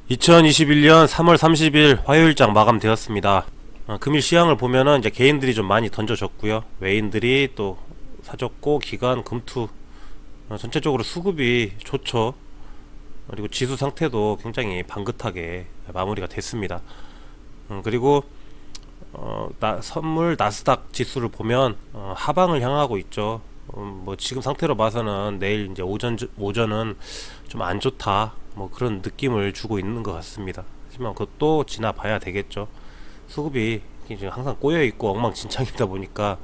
2021년 3월 30일 화요일장 마감되었습니다. 금일 시황을 보면은 이제 개인들이 좀 많이 던져줬고요. 외인들이 또 사줬고, 기관, 금투, 전체적으로 수급이 좋죠. 그리고 지수 상태도 굉장히 방긋하게 마무리가 됐습니다. 그리고 선물 나스닥 지수를 보면 하방을 향하고 있죠. 뭐 지금 상태로 봐서는 내일 이제 오전은 좀 안 좋다, 뭐 그런 느낌을 주고 있는 것 같습니다. 하지만 그것도 지나봐야 되겠죠. 수급이 지금 항상 꼬여 있고 엉망진창이다 보니까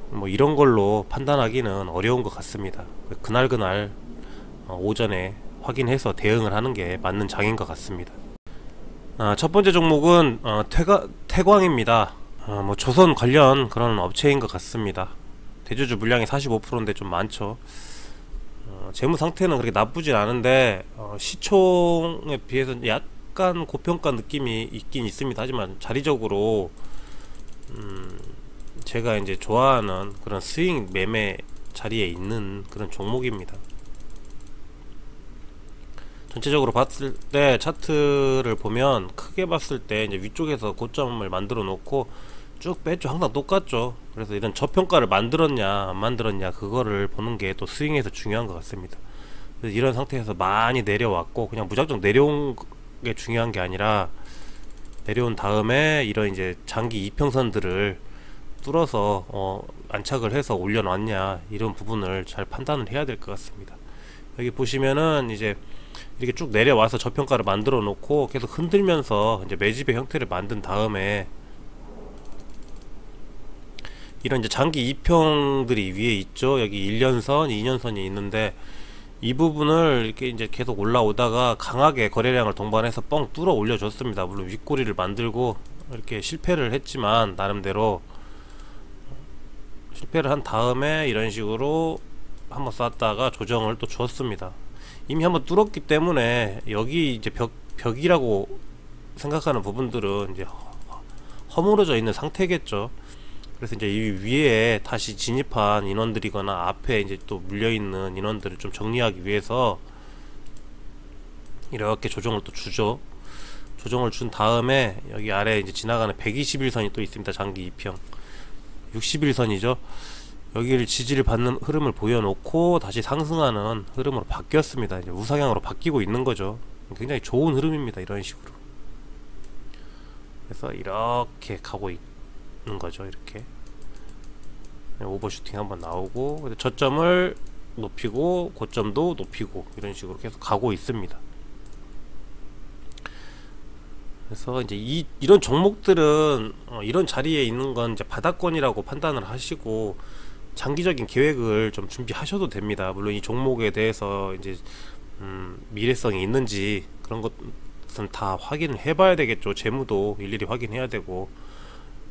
뭐 이런 걸로 판단하기는 어려운 것 같습니다. 그날 오전에 확인해서 대응을 하는 게 맞는 장인 것 같습니다. 첫 번째 종목은 태광입니다. 뭐 조선 관련 그런 업체인 것 같습니다. 대주주 물량이 45%인데 좀 많죠. 재무 상태는 그렇게 나쁘진 않은데 시총에 비해서 약간 고평가 느낌이 있긴 있습니다. 하지만 자리적으로 제가 이제 좋아하는 그런 스윙 매매 자리에 있는 그런 종목입니다. 전체적으로 봤을 때 차트를 보면 크게 봤을 때 이제 위쪽에서 고점을 만들어 놓고 쭉 뺐죠. 항상 똑같죠. 그래서 이런 저평가를 만들었냐 안 만들었냐 그거를 보는 게 또 스윙에서 중요한 것 같습니다. 그래서 이런 상태에서 많이 내려왔고, 그냥 무작정 내려온 게 중요한 게 아니라 내려온 다음에 이런 이제 장기 이평선들을 뚫어서 안착을 해서 올려놨냐, 이런 부분을 잘 판단을 해야 될 것 같습니다. 여기 보시면은 이제 이렇게 쭉 내려와서 저평가를 만들어 놓고 계속 흔들면서 이제 매집의 형태를 만든 다음에 이런 이제 장기 이평들이 위에 있죠. 여기 1년선, 2년선이 있는데 이 부분을 이렇게 이제 계속 올라오다가 강하게 거래량을 동반해서 뻥 뚫어 올려줬습니다. 물론 윗꼬리를 만들고 이렇게 실패를 했지만, 나름대로 실패를 한 다음에 이런 식으로 한번 쐈다가 조정을 또 줬습니다. 이미 한번 뚫었기 때문에 여기 이제 벽이라고 생각하는 부분들은 이제 허물어져 있는 상태겠죠. 그래서 이제 이 위에 다시 진입한 인원들이거나 앞에 이제 또 물려있는 인원들을 좀 정리하기 위해서 이렇게 조정을 또 주죠. 조정을 준 다음에 여기 아래 이제 지나가는 121선이 또 있습니다. 장기 2평 61선이죠. 여기를 지지를 받는 흐름을 보여놓고 다시 상승하는 흐름으로 바뀌었습니다. 이제 우상향으로 바뀌고 있는 거죠. 굉장히 좋은 흐름입니다. 이런 식으로. 그래서 이렇게 가고 있는 거죠. 이렇게 오버슈팅 한번 나오고, 저점을 높이고 고점도 높이고 이런 식으로 계속 가고 있습니다. 그래서 이제 이런 종목들은 이런 자리에 있는 건 이제 바닥권이라고 판단을 하시고 장기적인 계획을 좀 준비하셔도 됩니다. 물론 이 종목에 대해서 이제 미래성이 있는지 그런 것은 다 확인을 해봐야 되겠죠. 재무도 일일이 확인해야 되고,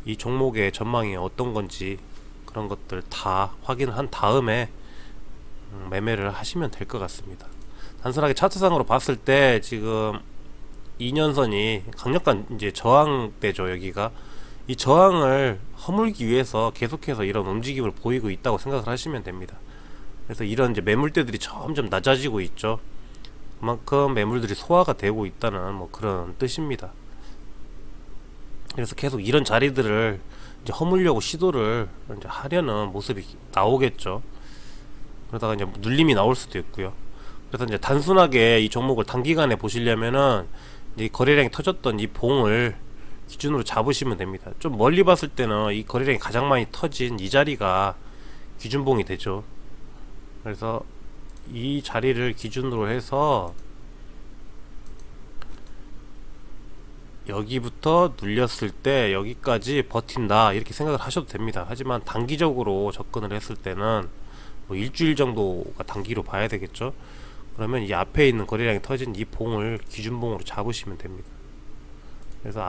이 종목의 전망이 어떤 건지 그런 것들 다 확인한 다음에 매매를 하시면 될 것 같습니다. 단순하게 차트상으로 봤을 때 지금 2년선이 강력한 이제 저항대죠. 여기가 이 저항을 허물기 위해서 계속해서 이런 움직임을 보이고 있다고 생각을 하시면 됩니다. 그래서 이런 이제 매물대들이 점점 낮아지고 있죠. 그만큼 매물들이 소화가 되고 있다는 뭐 그런 뜻입니다. 그래서 계속 이런 자리들을 이제 허물려고 시도를 이제 하려는 모습이 나오겠죠. 그러다가 이제 눌림이 나올 수도 있고요. 그래서 이제 단순하게 이 종목을 단기간에 보시려면은 이 거래량이 터졌던 이 봉을 기준으로 잡으시면 됩니다. 좀 멀리 봤을 때는 이 거래량이 가장 많이 터진 이 자리가 기준봉이 되죠. 그래서 이 자리를 기준으로 해서 여기부터 눌렸을 때 여기까지 버틴다, 이렇게 생각을 하셔도 됩니다. 하지만 단기적으로 접근을 했을 때는 뭐 일주일 정도가 단기로 봐야 되겠죠. 그러면 이 앞에 있는 거래량이 터진 이 봉을 기준봉으로 잡으시면 됩니다. 그래서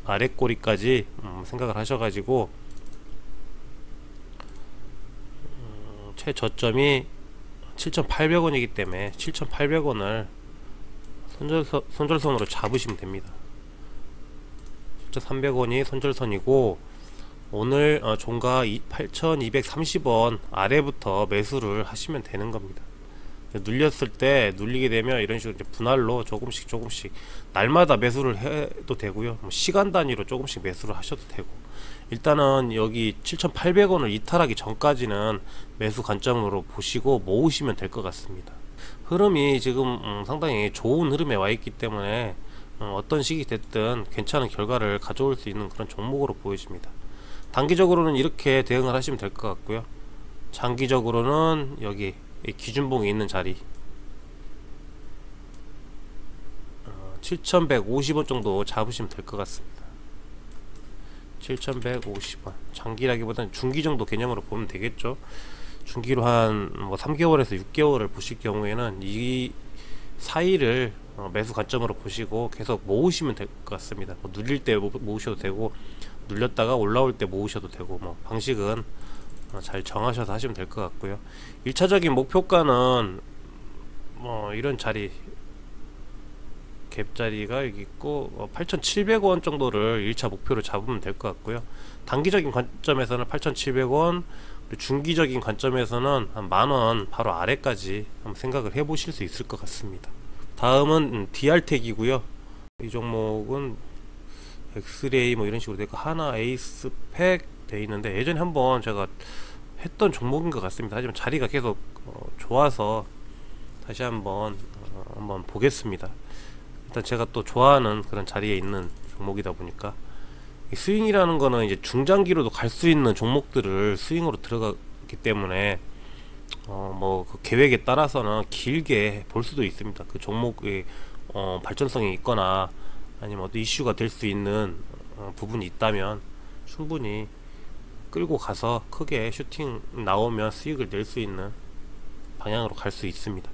아랫꼬리까지 생각을 하셔가지고 최저점이 7,800원이기 때문에 7,800원을 손절선으로 잡으시면 됩니다. 7,300원이 손절선이고, 오늘 종가 8,230원 아래부터 매수를 하시면 되는 겁니다. 눌렸을 때 눌리게 되면 이런 식으로 이제 분할로 조금씩 날마다 매수를 해도 되고요. 뭐 시간 단위로 조금씩 매수를 하셔도 되고, 일단은 여기 7,800원을 이탈하기 전까지는 매수 관점으로 보시고 모으시면 될 것 같습니다. 흐름이 지금 상당히 좋은 흐름에 와 있기 때문에 어떤 시기 됐든 괜찮은 결과를 가져올 수 있는 그런 종목으로 보여집니다. 단기적으로는 이렇게 대응을 하시면 될 것 같고요. 장기적으로는 여기 기준봉이 있는 자리 7,150원 정도 잡으시면 될 것 같습니다. 7,150원 장기라기보다는 중기 정도 개념으로 보면 되겠죠. 중기로 한 뭐 3개월에서 6개월을 보실 경우에는 이 사이를 매수 관점으로 보시고 계속 모으시면 될 것 같습니다. 뭐 눌릴 때 모으셔도 되고, 눌렸다가 올라올 때 모으셔도 되고, 뭐 방식은 잘 정하셔서 하시면 될 것 같고요. 1차적인 목표가는 뭐 이런 자리 갭 자리가 여기 있고 8,700원 정도를 1차 목표로 잡으면 될 것 같고요. 단기적인 관점에서는 8,700원, 중기적인 관점에서는 한 만원 바로 아래까지 한번 생각을 해 보실 수 있을 것 같습니다. 다음은 DR텍이고요. 이 종목은 엑스레이 뭐 이런 식으로 되고 하나 에이스팩 돼 있는데, 예전에 한번 제가 했던 종목인 것 같습니다. 하지만 자리가 계속 좋아서 다시 한번 보겠습니다. 일단 제가 또 좋아하는 그런 자리에 있는 종목이다 보니까, 스윙이라는 거는 이제 중장기로도 갈 수 있는 종목들을 스윙으로 들어가기 때문에 뭐 그 계획에 따라서는 길게 볼 수도 있습니다. 그 종목의 발전성이 있거나 아니면 어떤 이슈가 될 수 있는 부분이 있다면 충분히 끌고 가서 크게 슈팅 나오면 수익을 낼 수 있는 방향으로 갈 수 있습니다.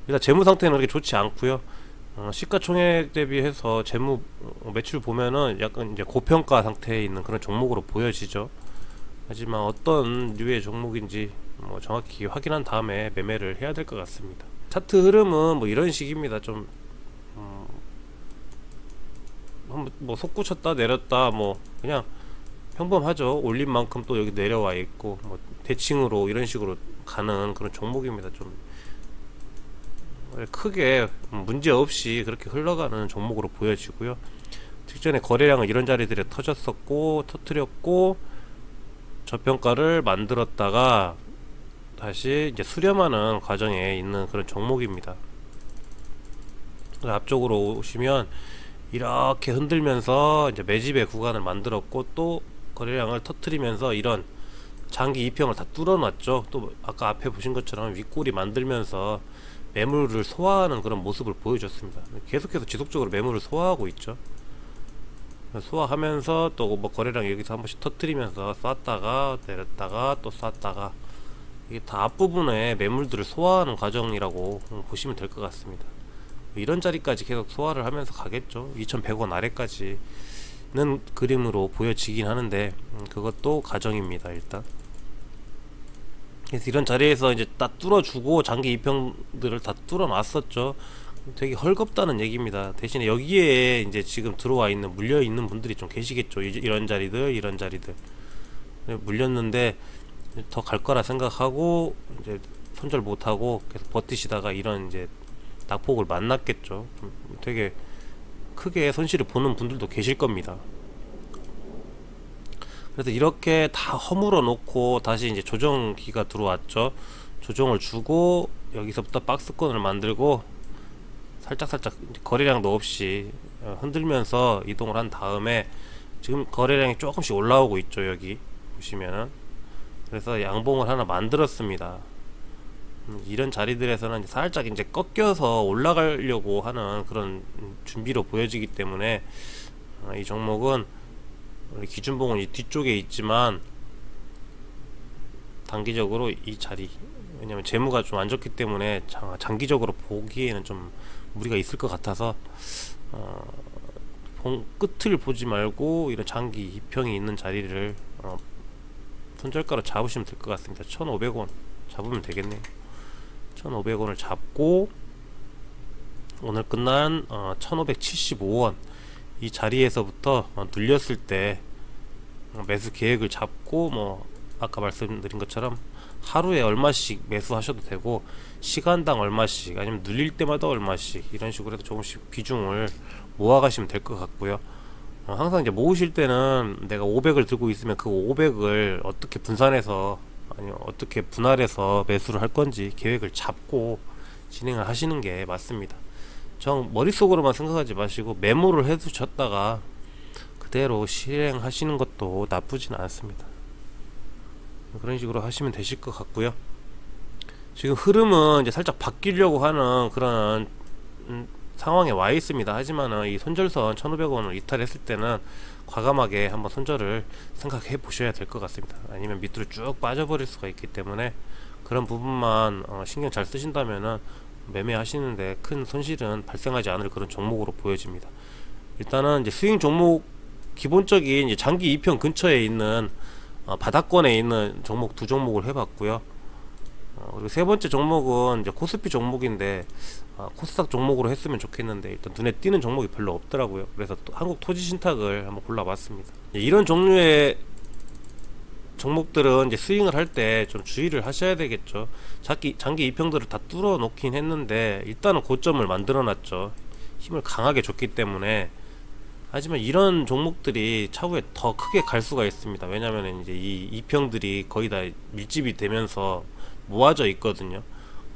일단 재무 상태는 그렇게 좋지 않고요. 시가총액 대비해서 재무 매출 보면은 약간 이제 고평가 상태에 있는 그런 종목으로 보여지죠. 하지만 어떤 류의 종목인지 뭐 정확히 확인한 다음에 매매를 해야 될 것 같습니다. 차트 흐름은 뭐 이런 식입니다. 좀 뭐 솟구쳤다 내렸다 뭐 그냥 평범하죠. 올린 만큼 또 여기 내려와 있고, 뭐 대칭으로 이런 식으로 가는 그런 종목입니다. 좀 크게 문제 없이 그렇게 흘러가는 종목으로 보여지고요. 직전에 거래량은 이런 자리들에 터뜨렸고 저평가를 만들었다가 다시 이제 수렴하는 과정에 있는 그런 종목입니다. 앞쪽으로 오시면 이렇게 흔들면서 이제 매집의 구간을 만들었고, 또 거래량을 터뜨리면서 이런 장기 이평을 다 뚫어놨죠. 또 아까 앞에 보신 것처럼 윗골이 만들면서 매물을 소화하는 그런 모습을 보여줬습니다. 계속해서 지속적으로 매물을 소화하고 있죠. 소화하면서 또 뭐 거래량 여기서 한 번씩 터뜨리면서 쐈다가 내렸다가 또 쐈다가, 이게 다 앞부분에 매물들을 소화하는 과정이라고 보시면 될 것 같습니다. 이런 자리까지 계속 소화를 하면서 가겠죠. 2,100원 아래까지는 그림으로 보여지긴 하는데 그것도 가정입니다. 일단 그래서 이런 자리에서 이제 딱 뚫어주고 장기 이평들을 다 뚫어놨었죠. 되게 헐겁다는 얘기입니다. 대신에 여기에 이제 지금 들어와 있는 물려 있는 분들이 좀 계시겠죠. 이런 자리들 물렸는데 더 갈 거라 생각하고 이제 손절 못하고 계속 버티시다가 이런 이제 낙폭을 만났겠죠. 되게 크게 손실을 보는 분들도 계실 겁니다. 그래서 이렇게 다 허물어 놓고 다시 이제 조정기가 들어왔죠. 조정을 주고 여기서부터 박스권을 만들고 살짝 거래량도 없이 흔들면서 이동을 한 다음에 지금 거래량이 조금씩 올라오고 있죠. 여기 보시면은. 그래서 양봉을 하나 만들었습니다. 이런 자리들에서는 살짝 이제 꺾여서 올라가려고 하는 그런 준비로 보여지기 때문에 이 종목은 기준봉은 이 뒤쪽에 있지만 단기적으로 이 자리, 왜냐면 재무가 좀 안 좋기 때문에 장기적으로 보기에는 좀 무리가 있을 것 같아서 끝을 보지 말고 이런 장기 이평이 있는 자리를 손절가로 잡으시면 될 것 같습니다. 1,500원 잡으면 되겠네요. 1,500원을 잡고 오늘 끝난 1,575원 이 자리에서부터 눌렸을 때 매수 계획을 잡고, 뭐 아까 말씀드린 것처럼 하루에 얼마씩 매수하셔도 되고, 시간당 얼마씩, 아니면 눌릴 때마다 얼마씩, 이런 식으로 해서 조금씩 비중을 모아가시면 될 것 같고요. 항상 이제 모으실 때는 내가 500을 들고 있으면 그 500을 어떻게 분산해서, 아니 어떻게 분할해서 매수를 할 건지 계획을 잡고 진행을 하시는 게 맞습니다. 정 머릿속으로만 생각하지 마시고 메모를 해두셨다가 그대로 실행하시는 것도 나쁘진 않습니다. 그런 식으로 하시면 되실 것 같고요. 지금 흐름은 이제 살짝 바뀌려고 하는 그런 상황에 와 있습니다. 하지만은 이 손절선 1,500원을 이탈했을 때는 과감하게 한번 손절을 생각해 보셔야 될 것 같습니다. 아니면 밑으로 쭉 빠져버릴 수가 있기 때문에 그런 부분만 신경 잘 쓰신다면은 매매하시는데 큰 손실은 발생하지 않을 그런 종목으로 보여집니다. 일단은 이제 스윙 종목 기본적인 이제 장기 2평 근처에 있는 바닥권에 있는 종목 두 종목을 해봤고요. 그리고 세 번째 종목은 이제 코스피 종목인데 코스닥 종목으로 했으면 좋겠는데 일단 눈에 띄는 종목이 별로 없더라고요. 그래서 또 한국토지신탁을 한번 골라봤습니다. 이런 종류의 종목들은 이제 스윙을 할 때 좀 주의를 하셔야 되겠죠. 장기 2평들을 다 뚫어 놓긴 했는데 일단은 고점을 만들어 놨죠. 힘을 강하게 줬기 때문에. 하지만 이런 종목들이 차후에 더 크게 갈 수가 있습니다. 왜냐면 이제 이 2평들이 거의 다 밀집이 되면서 모아져 있거든요.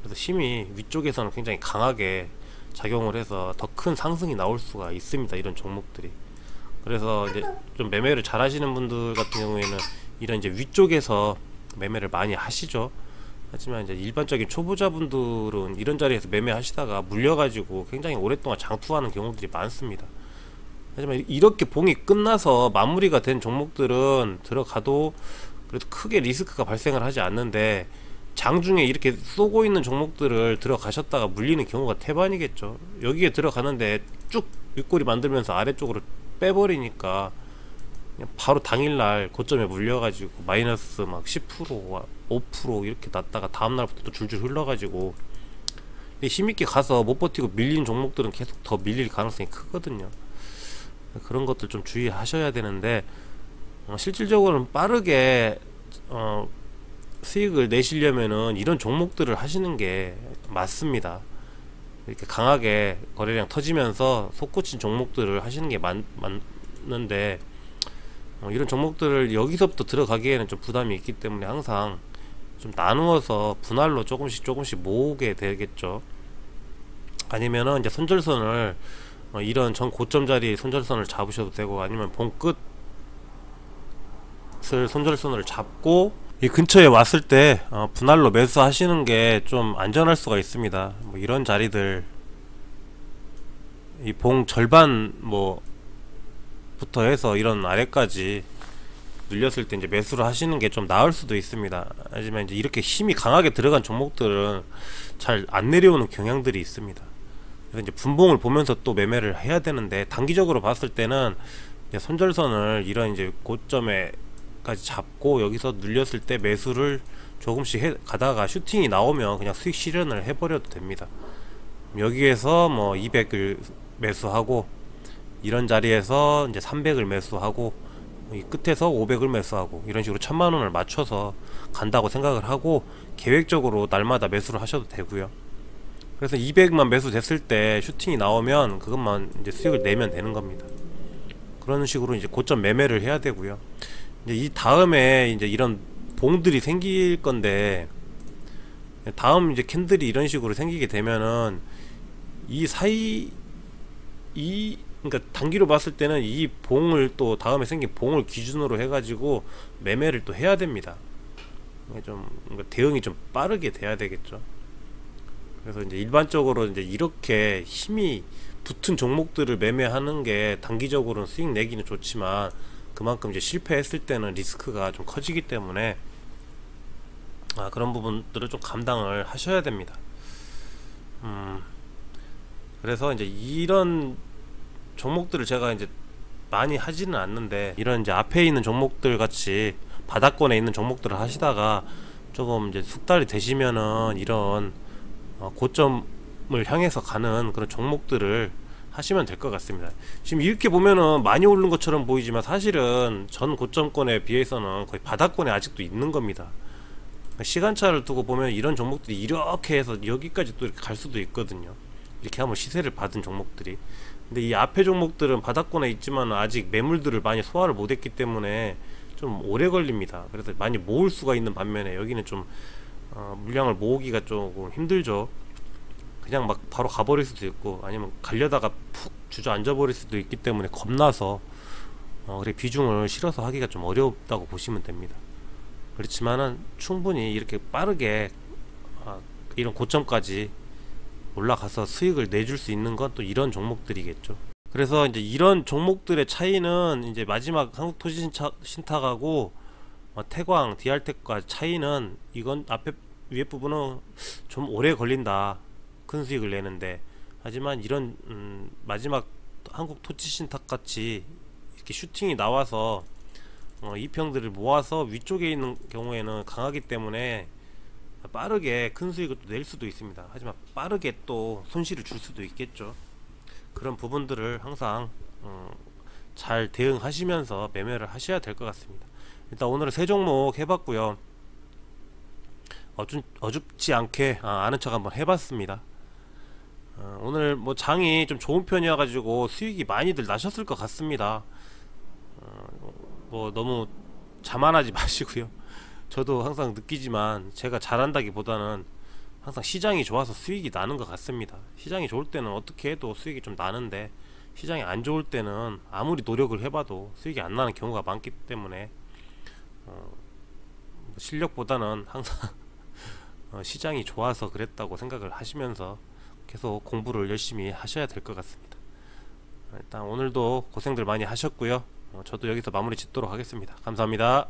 그래서 힘이 위쪽에서는 굉장히 강하게 작용을 해서 더 큰 상승이 나올 수가 있습니다. 이런 종목들이. 그래서 이제 좀 매매를 잘 하시는 분들 같은 경우에는 이런 이제 위쪽에서 매매를 많이 하시죠. 하지만 이제 일반적인 초보자분들은 이런 자리에서 매매하시다가 물려가지고 굉장히 오랫동안 장투하는 경우들이 많습니다. 하지만 이렇게 봉이 끝나서 마무리가 된 종목들은 들어가도 그래도 크게 리스크가 발생을 하지 않는데, 장중에 이렇게 쏘고 있는 종목들을 들어가셨다가 물리는 경우가 태반이겠죠. 여기에 들어가는데 쭉 윗꼬리 만들면서 아래쪽으로 빼버리니까 그냥 바로 당일날 고점에 물려가지고 마이너스 막 10% 5% 이렇게 났다가 다음날부터 또 줄줄 흘러가지고 힘있게 가서 못 버티고 밀린 종목들은 계속 더 밀릴 가능성이 크거든요. 그런 것들 좀 주의하셔야 되는데, 실질적으로는 빠르게 수익을 내시려면은 이런 종목들을 하시는 게 맞습니다. 이렇게 강하게 거래량 터지면서 솟구친 종목들을 하시는 게 맞는데, 이런 종목들을 여기서부터 들어가기에는 좀 부담이 있기 때문에 항상 좀 나누어서 분할로 조금씩 모으게 되겠죠. 아니면은 이제 손절선을 이런 전 고점 자리 손절선을 잡으셔도 되고, 아니면 봉 끝을 손절선을 잡고 이 근처에 왔을 때 분할로 매수하시는 게 좀 안전할 수가 있습니다. 뭐 이런 자리들 이 봉 절반 부터 해서 이런 아래까지 눌렸을 때 이제 매수를 하시는 게 좀 나을 수도 있습니다. 하지만 이제 이렇게 힘이 강하게 들어간 종목들은 잘 안 내려오는 경향들이 있습니다. 그래서 이제 분봉을 보면서 또 매매를 해야 되는데, 단기적으로 봤을 때는 이제 손절선을 이런 이제 고점에까지 잡고 여기서 눌렸을 때 매수를 조금씩 가다가 슈팅이 나오면 그냥 수익 실현을 해버려도 됩니다. 여기에서 뭐 200을 매수하고, 이런 자리에서 이제 300을 매수하고, 이 끝에서 500을 매수하고, 이런 식으로 1000만원을 맞춰서 간다고 생각을 하고 계획적으로 날마다 매수를 하셔도 되고요. 그래서 200만 매수 됐을 때 슈팅이 나오면 그것만 이제 수익을 내면 되는 겁니다. 그런 식으로 이제 고점 매매를 해야 되고요. 이제 이 다음에 이제 이런 봉들이 생길 건데, 다음 이제 캔들이 이런 식으로 생기게 되면은 이 사이 그러니까 단기로 봤을 때는 이 봉을 또 다음에 생긴 봉을 기준으로 해가지고 매매를 또 해야 됩니다. 좀 그러니까 대응이 좀 빠르게 돼야 되겠죠. 그래서 이제 일반적으로 이제 이렇게 힘이 붙은 종목들을 매매하는 게 단기적으로는 수익 내기는 좋지만, 그만큼 이제 실패했을 때는 리스크가 좀 커지기 때문에 그런 부분들을 좀 감당을 하셔야 됩니다. 그래서 이제 이런 종목들을 제가 이제 많이 하지는 않는데, 이런 이제 앞에 있는 종목들 같이 바닥권에 있는 종목들을 하시다가 조금 이제 숙달이 되시면은 이런 고점을 향해서 가는 그런 종목들을 하시면 될 것 같습니다. 지금 이렇게 보면은 많이 오른 것처럼 보이지만 사실은 전 고점권에 비해서는 거의 바닥권에 아직도 있는 겁니다. 시간차를 두고 보면 이런 종목들이 이렇게 해서 여기까지 또 이렇게 갈 수도 있거든요. 이렇게 한번 시세를 받은 종목들이. 근데 이 앞에 종목들은 바닥권에 있지만 아직 매물들을 많이 소화를 못했기 때문에 좀 오래 걸립니다. 그래서 많이 모을 수가 있는 반면에 여기는 좀 물량을 모으기가 조금 힘들죠. 그냥 막 바로 가버릴 수도 있고 아니면 가려다가 푹 주저앉아 버릴 수도 있기 때문에 겁나서 그래 비중을 실어서 하기가 좀 어렵다고 보시면 됩니다. 그렇지만은 충분히 이렇게 빠르게 이런 고점까지 올라가서 수익을 내줄 수 있는 건 또 이런 종목들이겠죠. 그래서 이제 이런 종목들의 차이는 이제 마지막 한국토지신탁하고 태광, DR텍과 차이는 이건 앞에 위에 부분은 좀 오래 걸린다. 큰 수익을 내는데 하지만 이런 마지막 한국토지신탁 같이 이렇게 슈팅이 나와서 이평들을 모아서 위쪽에 있는 경우에는 강하기 때문에 빠르게 큰 수익을 또 낼 수도 있습니다. 하지만 빠르게 또 손실을 줄 수도 있겠죠. 그런 부분들을 항상 잘 대응하시면서 매매를 하셔야 될 것 같습니다. 일단 오늘은 세 종목 해봤고요. 어줍지 않게 아는 척 한번 해봤습니다. 오늘 뭐 장이 좀 좋은 편이어 가지고 수익이 많이들 나셨을 것 같습니다. 뭐 너무 자만하지 마시고요. 저도 항상 느끼지만 제가 잘한다기보다는 항상 시장이 좋아서 수익이 나는 것 같습니다. 시장이 좋을 때는 어떻게 해도 수익이 좀 나는데 시장이 안 좋을 때는 아무리 노력을 해봐도 수익이 안 나는 경우가 많기 때문에 실력보다는 항상 시장이 좋아서 그랬다고 생각을 하시면서 계속 공부를 열심히 하셔야 될 것 같습니다. 일단 오늘도 고생들 많이 하셨고요. 저도 여기서 마무리 짓도록 하겠습니다. 감사합니다.